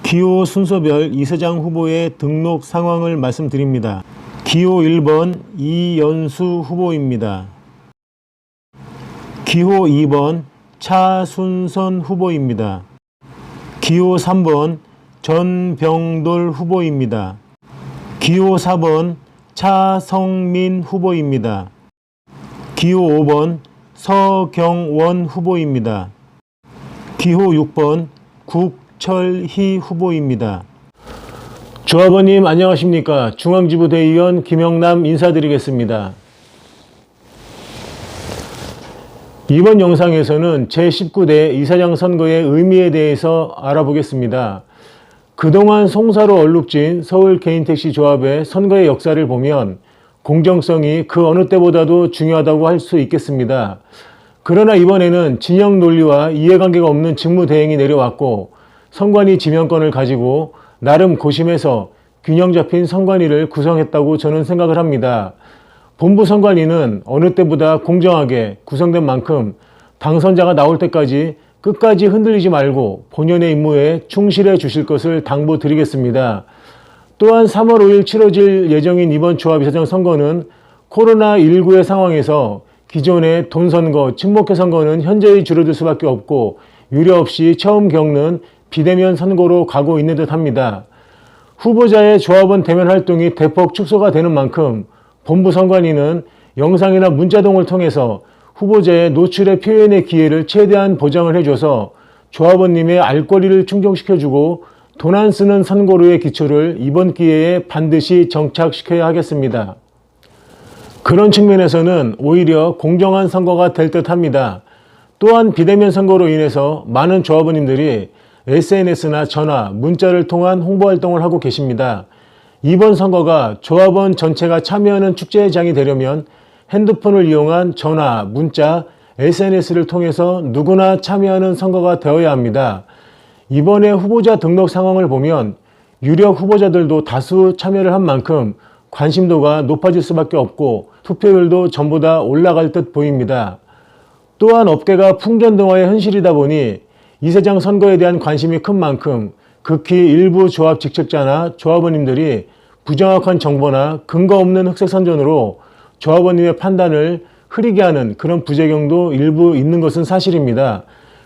기호 순서별 이사장 후보의 등록 상황을 말씀드립니다. 기호 1번 이연수 후보입니다. 기호 2번 차순선 후보입니다. 기호 3번 전병돌 후보입니다. 기호 4번 차성민 후보입니다. 기호 5번 서경원 후보입니다. 기호 6번 국철희 후보입니다. 조합원님 안녕하십니까. 중앙지부 대의원 김영남 인사드리겠습니다. 이번 영상에서는 제19대 이사장 선거의 의미에 대해서 알아보겠습니다. 그동안 송사로 얼룩진 서울 개인택시 조합의 선거의 역사를 보면 공정성이 그 어느 때보다도 중요하다고 할 수 있겠습니다. 그러나 이번에는 진영 논리와 이해관계가 없는 직무대행이 내려왔고 선관위 지명권을 가지고 나름 고심해서 균형 잡힌 선관위를 구성했다고 저는 생각을 합니다. 본부 선관위는 어느 때보다 공정하게 구성된 만큼 당선자가 나올 때까지 끝까지 흔들리지 말고 본연의 임무에 충실해 주실 것을 당부드리겠습니다. 또한 3월 5일 치러질 예정인 이번 조합 이사장 선거는 코로나19의 상황에서 기존의 돈선거, 친목회 선거는 현저히 줄어들 수밖에 없고 유례없이 처음 겪는 비대면 선거로 가고 있는 듯 합니다. 후보자의 조합원 대면 활동이 대폭 축소가 되는 만큼 본부 선관위는 영상이나 문자동을 통해서 후보자의 노출의 표현의 기회를 최대한 보장을 해줘서 조합원님의 알 권리를 충족시켜주고 돈 안 쓰는 선거로의 기초를 이번 기회에 반드시 정착시켜야 하겠습니다. 그런 측면에서는 오히려 공정한 선거가 될 듯 합니다. 또한 비대면 선거로 인해서 많은 조합원님들이 SNS나 전화, 문자를 통한 홍보활동을 하고 계십니다. 이번 선거가 조합원 전체가 참여하는 축제장이 되려면 핸드폰을 이용한 전화, 문자, SNS를 통해서 누구나 참여하는 선거가 되어야 합니다. 이번에 후보자 등록 상황을 보면 유력 후보자들도 다수 참여를 한 만큼 관심도가 높아질 수밖에 없고 투표율도 전보다 올라갈 듯 보입니다. 또한 업계가 풍전등화의 현실이다 보니 이사장 선거에 대한 관심이 큰 만큼 극히 일부 조합 직책자나 조합원님들이 부정확한 정보나 근거 없는 흑색 선전으로 조합원님의 판단을 흐리게 하는 그런 부작용도 일부 있는 것은 사실입니다.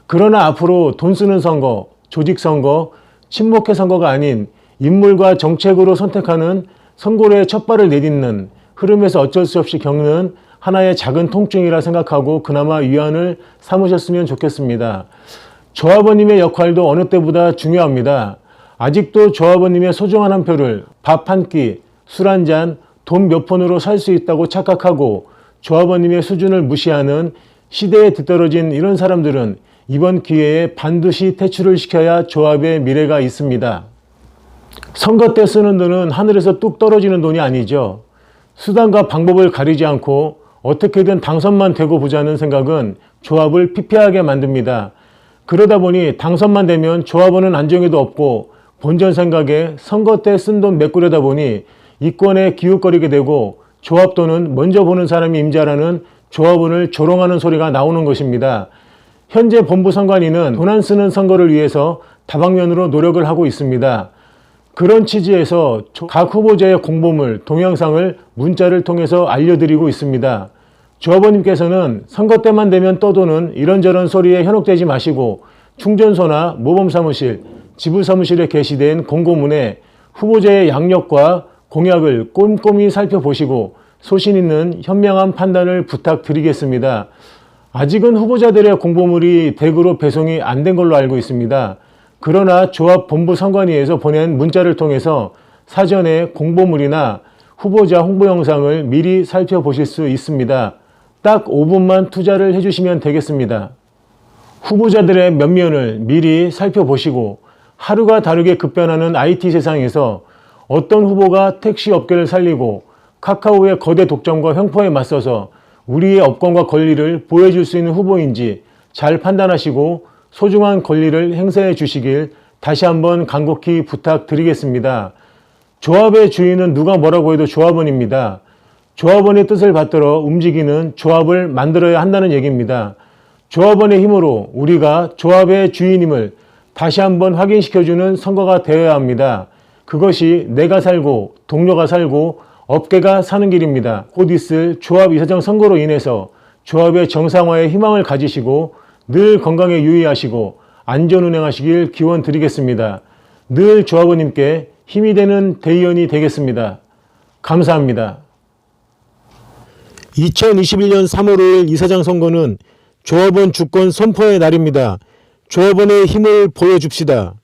그러나 앞으로 돈 쓰는 선거, 조직 선거, 친목회 선거가 아닌 인물과 정책으로 선택하는 선거로의 첫 발을 내딛는 흐름에서 어쩔 수 없이 겪는 하나의 작은 통증이라 생각하고 그나마 위안을 삼으셨으면 좋겠습니다. 조합원님의 역할도 어느 때보다 중요합니다. 아직도 조합원님의 소중한 한 표를 밥 한 끼, 술 한 잔, 돈 몇 푼으로 살 수 있다고 착각하고 조합원님의 수준을 무시하는 시대에 뒤떨어진 이런 사람들은 이번 기회에 반드시 퇴출을 시켜야 조합의 미래가 있습니다. 선거 때 쓰는 돈은 하늘에서 뚝 떨어지는 돈이 아니죠. 수단과 방법을 가리지 않고 어떻게든 당선만 되고 보자는 생각은 조합을 피폐하게 만듭니다. 그러다 보니 당선만 되면 조합원은 안정에도 없고 본전 생각에 선거 때 쓴 돈 메꾸려다 보니 이권에 기웃거리게 되고 조합 돈은 먼저 보는 사람이 임자라는 조합원을 조롱하는 소리가 나오는 것입니다. 현재 본부 선관위는 돈 안 쓰는 선거를 위해서 다방면으로 노력을 하고 있습니다. 그런 취지에서 각 후보자의 공보물, 동영상을 문자를 통해서 알려드리고 있습니다. 조합원님께서는 선거 때만 되면 떠도는 이런저런 소리에 현혹되지 마시고 충전소나 모범사무실, 지부사무실에 게시된 공고문에 후보자의 양력과 공약을 꼼꼼히 살펴보시고 소신 있는 현명한 판단을 부탁드리겠습니다. 아직은 후보자들의 공보물이 댁으로 배송이 안 된 걸로 알고 있습니다. 그러나 조합 본부 선관위에서 보낸 문자를 통해서 사전에 공보물이나 후보자 홍보 영상을 미리 살펴보실 수 있습니다. 딱 5분만 투자를 해주시면 되겠습니다. 후보자들의 면면을 미리 살펴보시고 하루가 다르게 급변하는 IT 세상에서 어떤 후보가 택시 업계를 살리고 카카오의 거대 독점과 횡포에 맞서서 우리의 업권과 권리를 보여줄 수 있는 후보인지 잘 판단하시고 소중한 권리를 행사해 주시길 다시 한번 간곡히 부탁드리겠습니다. 조합의 주인은 누가 뭐라고 해도 조합원입니다. 조합원의 뜻을 받들어 움직이는 조합을 만들어야 한다는 얘기입니다. 조합원의 힘으로 우리가 조합의 주인임을 다시 한번 확인시켜주는 선거가 되어야 합니다. 그것이 내가 살고 동료가 살고 업계가 사는 길입니다. 곧 있을 조합 이사장 선거로 인해서 조합의 정상화에 희망을 가지시고 늘 건강에 유의하시고 안전운행하시길 기원 드리겠습니다. 늘 조합원님께 힘이 되는 대의원이 되겠습니다. 감사합니다. 2021년 3월 5일 이사장 선거는 조합원 주권 선포의 날입니다. 조합원의 힘을 보여줍시다.